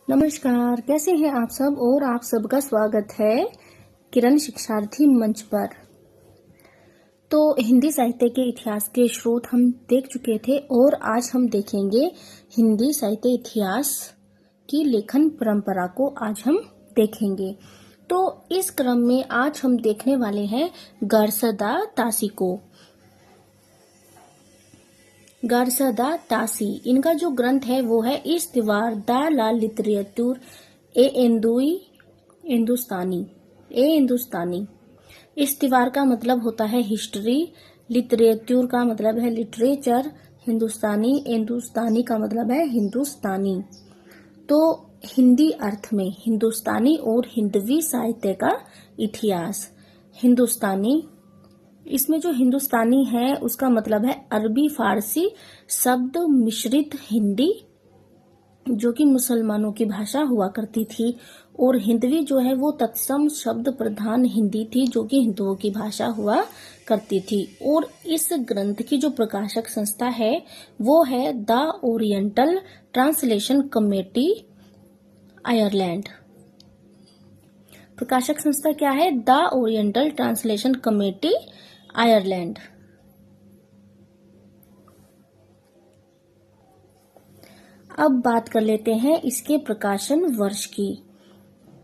नमस्कार, कैसे हैं आप सब और आप सबका स्वागत है किरण शिक्षार्थी मंच पर। तो हिंदी साहित्य के इतिहास के स्रोत हम देख चुके थे और आज हम देखेंगे हिंदी साहित्य इतिहास की लेखन परंपरा को आज हम देखेंगे। तो इस क्रम में आज हम देखने वाले हैं गारसदा तासी को। गारसदा तासी इनका जो ग्रंथ है वो है इस्तिवार दा ला लिटरेचर हिंदुस्तानी। इस्तिवार का मतलब होता है हिस्ट्री, लिटरेचर का मतलब है लिटरेचर, हिंदुस्तानी का मतलब है हिंदुस्तानी। तो हिंदी अर्थ में हिंदुस्तानी और हिंदवी साहित्य का इतिहास। हिंदुस्तानी, इसमें जो हिंदुस्तानी है उसका मतलब है अरबी फारसी शब्द मिश्रित हिंदी, जो कि मुसलमानों की भाषा हुआ करती थी, और हिंदवी जो है वो तत्सम शब्द प्रधान हिंदी थी, जो कि हिंदुओं की भाषा हुआ करती थी। और इस ग्रंथ की जो प्रकाशक संस्था है वो है the oriental translation committee, Ireland. प्रकाशक संस्था क्या है? The oriental translation committee, Ireland. अब बात कर लेते हैं इसके प्रकाशन वर्ष की।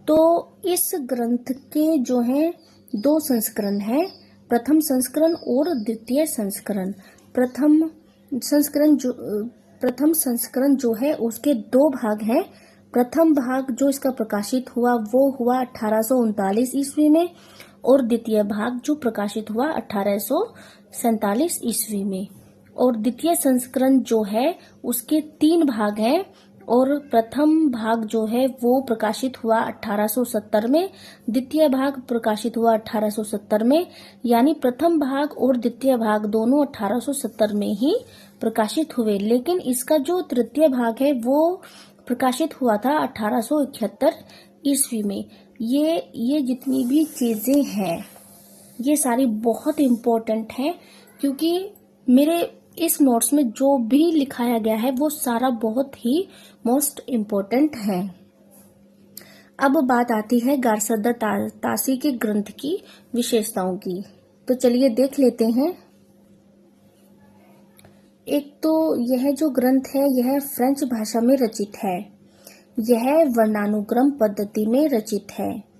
तो इस ग्रंथ के जो हैं दो संस्करण हैं, प्रथम संस्करण और द्वितीय संस्करण। प्रथम संस्करण जो है उसके दो भाग हैं। प्रथम भाग जो इसका प्रकाशित हुआ वो हुआ 1839 ईस्वी में, और द्वितीय भाग जो प्रकाशित हुआ 1847 ईस्वी में। और द्वितीय संस्करण जो है उसके 3 भाग हैं, और प्रथम भाग जो है वो प्रकाशित हुआ 1870 में, द्वितीय भाग प्रकाशित हुआ 1870 में। यानी प्रथम भाग और द्वितीय भाग दोनों 1870 में ही प्रकाशित हुए, लेकिन इसका जो तृतीय भाग है वो प्रकाशित हुआ था 1871 ईस्वी में। ये जितनी भी चीजें हैं ये सारी बहुत इम्पोर्टेंट हैं, क्योंकि मेरे इस नोट्स में जो भी लिखाया गया है वो सारा बहुत ही मोस्ट इम्पोर्टेंट है। अब बात आती है गारसदा तासी के ग्रंथ की विशेषताओं की। तो चलिए देख लेते हैं। एक तो यह जो ग्रंथ है यह फ्रेंच भाषा में रचित है। यह वर्णानुक्रम पद्धति में रचित है।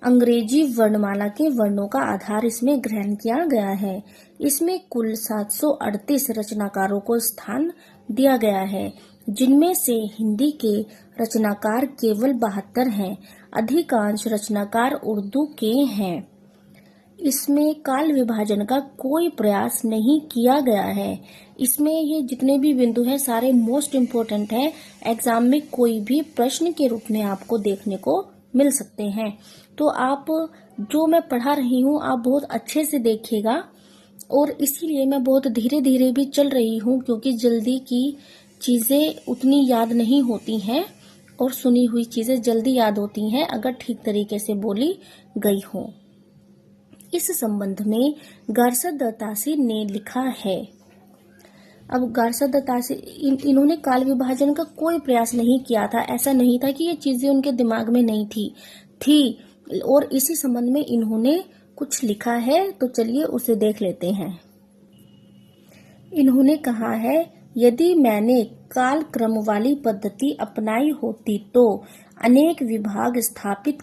अंग्रेजी वर्णमाला के वर्णों का आधार इसमें ग्रहण किया गया है। इसमें कुल 738 रचनाकारों को स्थान दिया गया है, जिनमें से हिंदी के रचनाकार केवल 72 हैं। अधिकांश रचनाकार उर्दू के हैं। इसमें काल विभाजन का कोई प्रयास नहीं किया गया है। इसमें ये जितने भी बिंदु हैं सारे मोस्ट इम्पोर्टेंट हैं। एग्जाम में कोई भी प्रश्न के रूप में आपको देखने को मिल सकते हैं। तो आप जो मैं पढ़ा रही हूँ आप बहुत अच्छे से देखिएगा, और इसीलिए मैं बहुत धीरे धीरे भी चल रही हूँ, क्योंकि जल्दी की चीजें उतनी याद नहीं होती हैं और सुनी हुई चीजें जल्दी याद होती हैं अगर ठीक तरीके से बोली गई हो। इस संबंध में गारसदा तासी ने लिखा है। अब गारसदा तासी इन्होंने काल विभाजन का कोई प्रयास नहीं किया था। ऐसा नहीं था कि ये चीजें उनके दिमाग में नहीं थी। और इसी संबंध में इन्होंने कुछ लिखा है, तो चलिए उसे देख लेते हैं। इन्होंने कहा है, यदि मैंने काल क्रम वाली पद्धति अपनाई होती तो अनेक विभाग स्थापित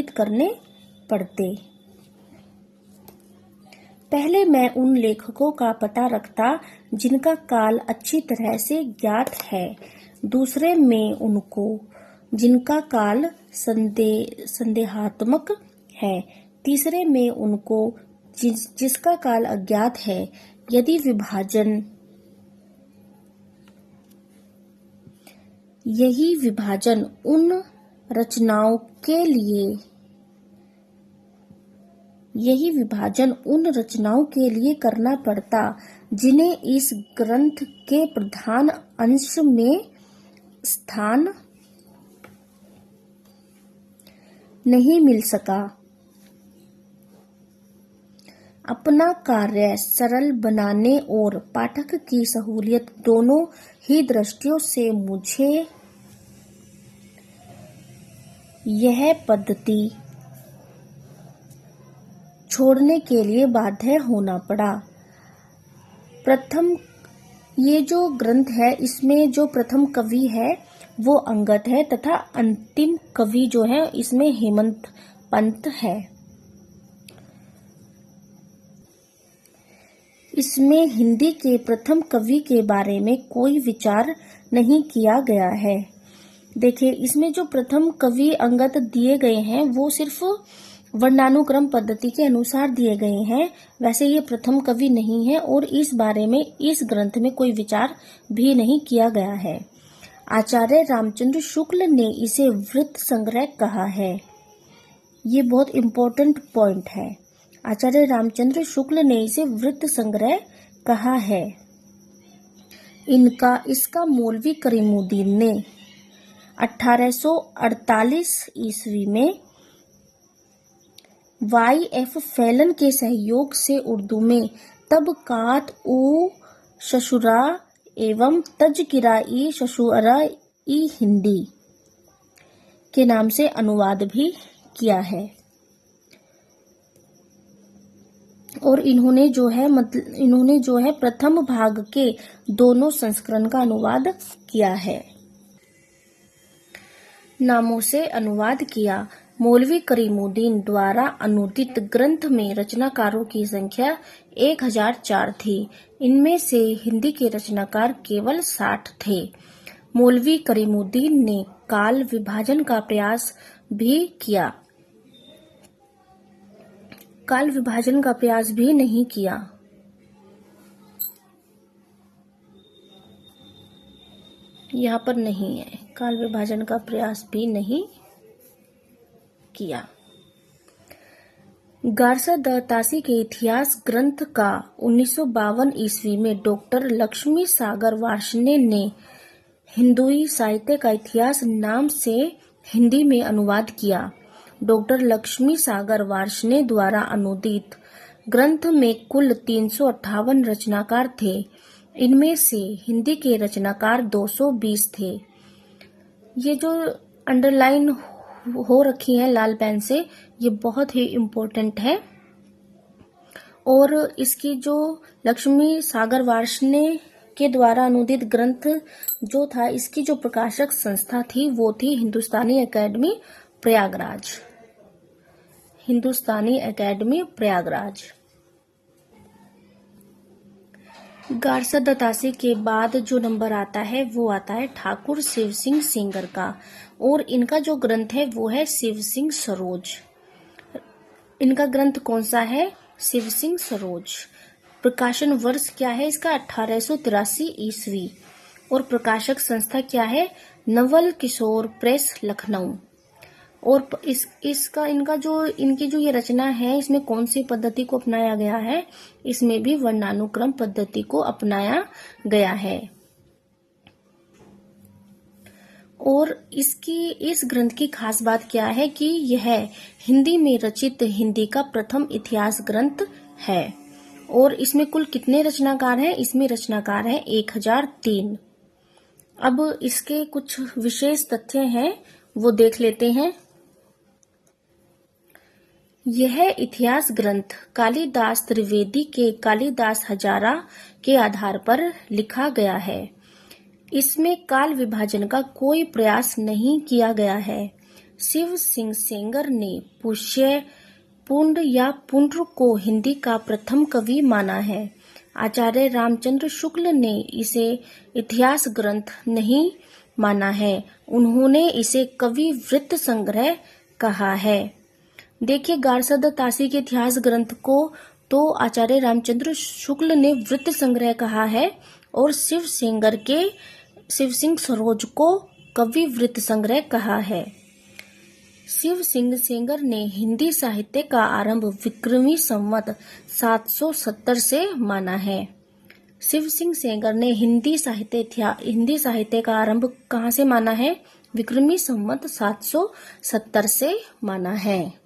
करने पड़ते। पहले मैं उन लेखकों का पता रखता जिनका काल अच्छी तरह से ज्ञात है, दूसरे में उनको जिनका काल संदेहात्मक है, तीसरे में उनको जिसका काल अज्ञात है। यही विभाजन उन रचनाओं के लिए करना पड़ता जिन्हें इस ग्रंथ के प्रधान अंश में स्थान नहीं मिल सका। अपना कार्य सरल बनाने और पाठक की सहूलियत दोनों ही दृष्टियों से मुझे यह पद्धति छोड़ने के लिए बाध्य होना पड़ा। प्रथम ये जो ग्रंथ है इसमें जो प्रथम कवि है वो अंगद है तथा अंतिम कवि जो है इसमें हेमंत पंत है। इसमें हिंदी के प्रथम कवि के बारे में कोई विचार नहीं किया गया है। देखिए इसमें जो प्रथम कवि अंगद दिए गए हैं वो सिर्फ वर्णानुक्रम पद्धति के अनुसार दिए गए हैं, वैसे ये प्रथम कवि नहीं है और इस बारे में इस ग्रंथ में कोई विचार भी नहीं किया गया है। आचार्य रामचंद्र शुक्ल ने इसे वृत्त संग्रह कहा है। ये बहुत इम्पोर्टेंट पॉइंट है। आचार्य रामचंद्र शुक्ल ने इसे वृत्त संग्रह कहा है। इसका मौलवी करीमुद्दीन ने 1848 ईस्वी में Y.F. फैलन के सहयोग से उर्दू में तबकात उ शशुरा एवं तज़किरा-ई शशुरा-ई हिंदी के नाम से अनुवाद भी किया है। और इन्होंने जो है प्रथम भाग के दोनों संस्करण का अनुवाद किया है। नामों से अनुवाद किया। मौलवी करीमुद्दीन द्वारा अनुदित ग्रंथ में रचनाकारों की संख्या 1004 थी। इनमें से हिंदी के रचनाकार केवल 60 थे। मौलवी करीमुद्दीन ने काल विभाजन का प्रयास भी किया। काल विभाजन का प्रयास भी नहीं किया। यहाँ पर नहीं है, काल विभाजन का प्रयास भी नहीं किया। गारसा द तासी के इतिहास ग्रंथ का 1952 ईस्वी में डॉक्टर लक्ष्मी सागर वार्ष्णेय ने हिंदुई साहित्य का इतिहास नाम से हिंदी में अनुवाद किया। डॉक्टर लक्ष्मी सागर वार्ष्णेय द्वारा अनुदित ग्रंथ में कुल 358 रचनाकार थे। इनमें से हिंदी के रचनाकार 220 थे। ये जो अंडरलाइन हो रखी है लाल पेन से, ये बहुत ही इम्पोर्टेंट है। और इसकी जो लक्ष्मी सागर वार्ष्णेय के द्वारा अनुदित ग्रंथ जो था, इसकी जो प्रकाशक संस्था थी वो थी Hindustani academy Prayagraj. Hindustani academy Prayagraj. Garcin de Tassy के बाद जो नंबर आता है वो आता है ठाकुर शिव सिंह सेंगर का, और इनका जो ग्रंथ है वो है शिव सिंह सरोज। इनका ग्रंथ कौन सा है? शिव सिंह सरोज। प्रकाशन वर्ष क्या है इसका? 1883 ईस्वी। और प्रकाशक संस्था क्या है? नवल किशोर प्रेस लखनऊ। और इनकी जो ये रचना है, इसमें कौन सी पद्धति को अपनाया गया है? इसमें भी वर्णानुक्रम पद्धति को अपनाया गया है। और इस ग्रंथ की खास बात क्या है कि यह हिंदी में रचित हिंदी का प्रथम इतिहास ग्रंथ है। और इसमें कुल कितने रचनाकार हैं? इसमें रचनाकार हैं 1003। अब इसके कुछ विशेष तथ्य हैं वो देख लेते हैं। यह इतिहास ग्रंथ कालिदास त्रिवेदी के कालिदास हजारा के आधार पर लिखा गया है। इसमें काल विभाजन का कोई प्रयास नहीं किया गया है। शिव सिंह सेंगर ने पुष्य पुंड या पुंड्र को हिंदी का प्रथम कवि माना है। आचार्य रामचंद्र शुक्ल ने इसे इतिहास ग्रंथ नहीं माना है। उन्होंने इसे कवि वृत्त संग्रह कहा है। देखिए, गारसा द तासी के इतिहास ग्रंथ को तो आचार्य रामचंद्र शुक्ल ने वृत्त संग्रह कहा है, और शिव सिंह सरोज को कवि वृत्त संग्रह कहा है। शिव सिंह सेंगर ने हिंदी साहित्य का आरंभ विक्रमी संवत 770 से माना है। शिव सिंह सेंगर ने हिंदी साहित्य का आरंभ कहाँ से माना है? विक्रमी संवत 770 से माना है।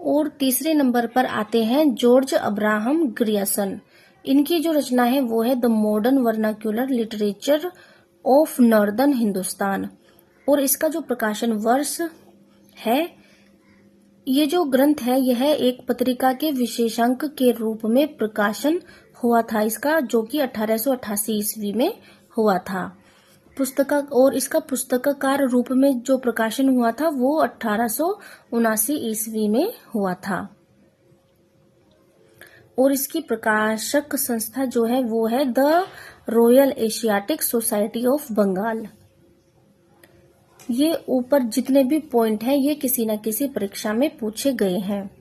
और तीसरे नंबर पर आते हैं जॉर्ज अब्राहम ग्रियर्सन। इनकी जो रचना है वो है the modern vernacular literature of northern Hindustan, और इसका जो प्रकाशन वर्ष है, ये जो ग्रंथ है यह एक पत्रिका के विशेषांक के रूप में प्रकाशन हुआ था इसका, जो कि 1888 ईस्वी में हुआ था। और इसका पुस्तकाकार रूप में जो प्रकाशन हुआ था वो 1879 ईस्वी में हुआ था। और इसकी प्रकाशक संस्था जो है वो है the Royal Asiatic Society of Bengal. ये ऊपर जितने भी पॉइंट हैं ये किसी न किसी परीक्षा में पूछे गए हैं।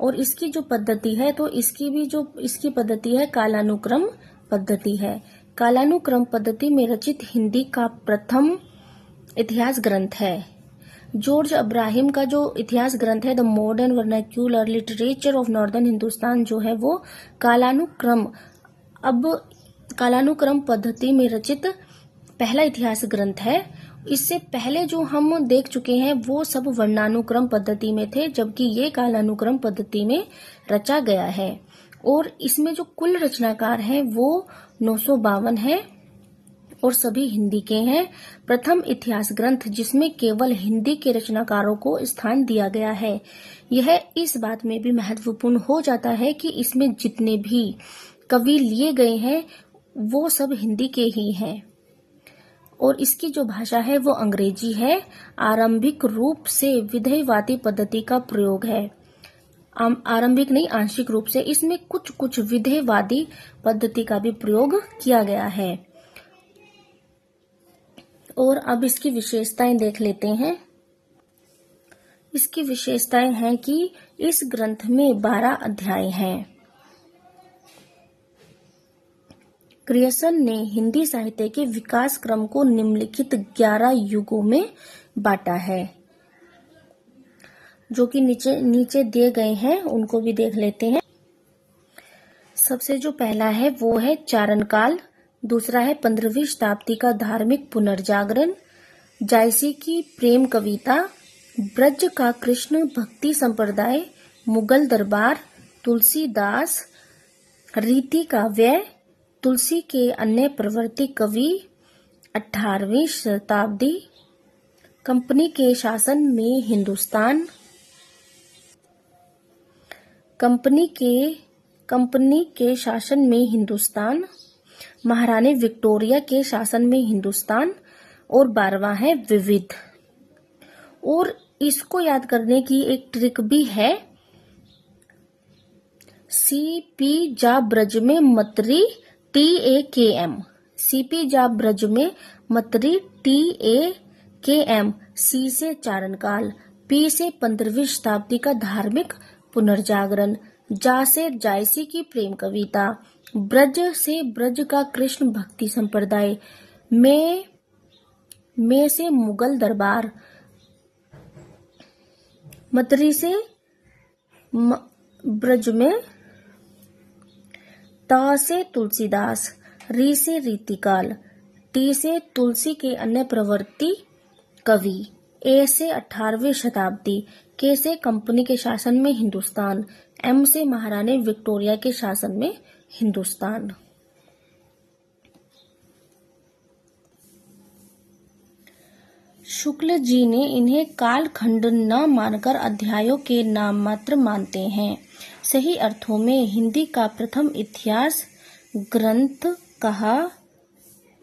और इसकी जो पद्धति है तो इसकी पद्धति है कालानुक्रम पद्धति है। कालानुक्रम पद्धति में रचित हिंदी का प्रथम इतिहास ग्रंथ है। जॉर्ज अब्राहम का जो इतिहास ग्रंथ है the modern vernacular literature of northern Hindustan जो है वो कालानुक्रम पद्धति में रचित पहला इतिहास ग्रंथ है। इससे पहले जो हम देख चुके हैं वो सब वर्णानुक्रम पद्धति में थे, जबकि ये कालानुक्रम पद्धति में रचा गया है। और इसमें जो कुल रचनाकार हैं वो 952 है और सभी हिंदी के हैं। प्रथम इतिहास ग्रंथ जिसमें केवल हिंदी के रचनाकारों को स्थान दिया गया है। यह इस बात में भी महत्वपूर्ण हो जाता है कि इसमें जितने भी कवि लिए गए हैं वो सब हिंदी के ही हैं। और इसकी जो भाषा है वो अंग्रेजी है। आरंभिक रूप से विधेयवादी पद्धति का प्रयोग है। आरंभिक नहीं, आंशिक रूप से इसमें कुछ विधेयवादी पद्धति का भी प्रयोग किया गया है। और अब इसकी विशेषताएं देख लेते हैं। इसकी विशेषताएं हैं कि इस ग्रंथ में 12 अध्याय हैं। ग्रियर्सन ने हिंदी साहित्य के विकास क्रम को निम्नलिखित 11 युगों में बांटा है, जो कि नीचे दिए गए हैं, उनको भी देख लेते हैं। सबसे जो पहला है वो है चारण काल, दूसरा है 15वीं शताब्दी का धार्मिक पुनर्जागरण, जायसी की प्रेम कविता, ब्रज का कृष्ण भक्ति संप्रदाय, मुगल दरबार, तुलसीदास, रीति काव्य, तुलसी के अन्य प्रवृत्ति कवि, 18वीं शताब्दी, कंपनी के शासन में हिंदुस्तान, कंपनी के शासन में हिंदुस्तान, महारानी विक्टोरिया के शासन में हिंदुस्तान, और 12वां है विविध। और इसको याद करने की एक ट्रिक भी है। सीपी जा ब्रज में मतरी TAKM, सीपी जा ब्रज में मतरी TAKM, सी से चारण काल, पी से 15वीं शताब्दी का धार्मिक पुनर्जागरण, जा से जायसी की प्रेम कविता, ब्रज से ब्रज का कृष्ण भक्ति संप्रदाय, में से मुगल दरबार, मतरी से ब्रज में, ता से तुलसीदास, री से रीतिकाल, टी से तुलसी के अन्य प्रवृत्ति कवि, ए से 18वीं शताब्दी, के से कंपनी के शासन में हिंदुस्तान, एम से महारानी विक्टोरिया के शासन में हिंदुस्तान। शुक्ल जी ने इन्हें कालखंड न मानकर अध्यायों के नाम मात्र मानते हैं। सही अर्थों में हिंदी का प्रथम इतिहास ग्रंथ कहा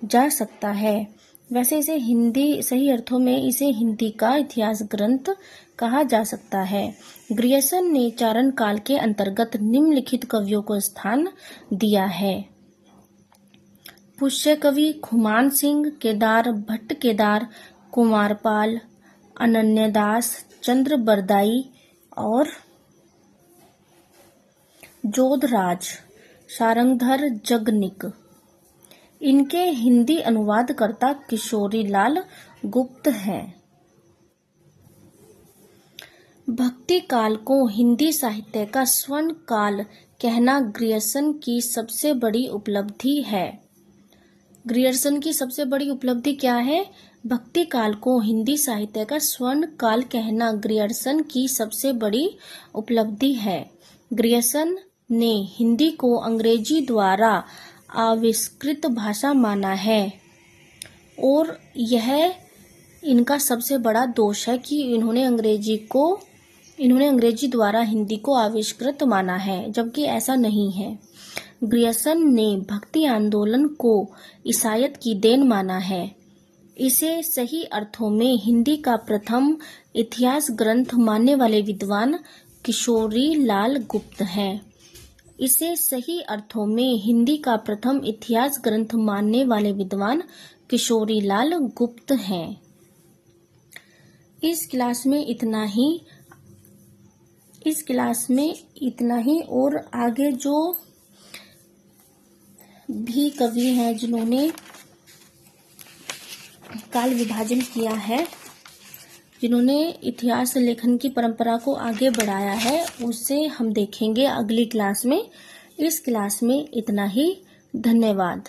जा सकता है। वैसे सही अर्थों में इसे हिंदी का इतिहास ग्रंथ कहा जा सकता है। ग्रियर्सन ने चारण काल के अंतर्गत निम्नलिखित कवियों को स्थान दिया है। पुष्य कवि खुमान सिंह, केदार भट्ट केदार, कुमारपाल, अनन्यदास, चंद्र बरदाई और जोधराज, सारंगधर जगनिक। इनके हिंदी अनुवादकर्ता किशोरीलाल गुप्त हैं। भक्ति काल को हिंदी साहित्य का स्वर्ण काल कहना ग्रियर्सन की सबसे बड़ी उपलब्धि है। ग्रियर्सन की सबसे बड़ी उपलब्धि क्या है? भक्ति काल को हिंदी साहित्य का स्वर्ण काल कहना ग्रियर्सन की सबसे बड़ी उपलब्धि है। ग्रियर्सन ने हिंदी को अंग्रेजी द्वारा आविष्कृत भाषा माना है और यह इनका सबसे बड़ा दोष है कि इन्होंने अंग्रेजी द्वारा हिंदी को आविष्कृत माना है, जबकि ऐसा नहीं है। ग्रियर्सन ने भक्ति आंदोलन को ईसाईयत की देन माना है। इसे सही अर्थों में हिंदी का प्रथम इतिहास ग्रंथ मानने वाले विद्वान किशोरी लाल गुप्त हैं। इसे सही अर्थों में हिंदी का प्रथम इतिहास ग्रंथ मानने वाले विद्वान किशोरी लाल गुप्त हैं। इस क्लास में इतना ही और आगे जो भी कवि हैं जिन्होंने काल विभाजन किया है, जिन्होंने इतिहास लेखन की परंपरा को आगे बढ़ाया है, उसे हम देखेंगे अगली क्लास में। इस क्लास में इतना ही। धन्यवाद।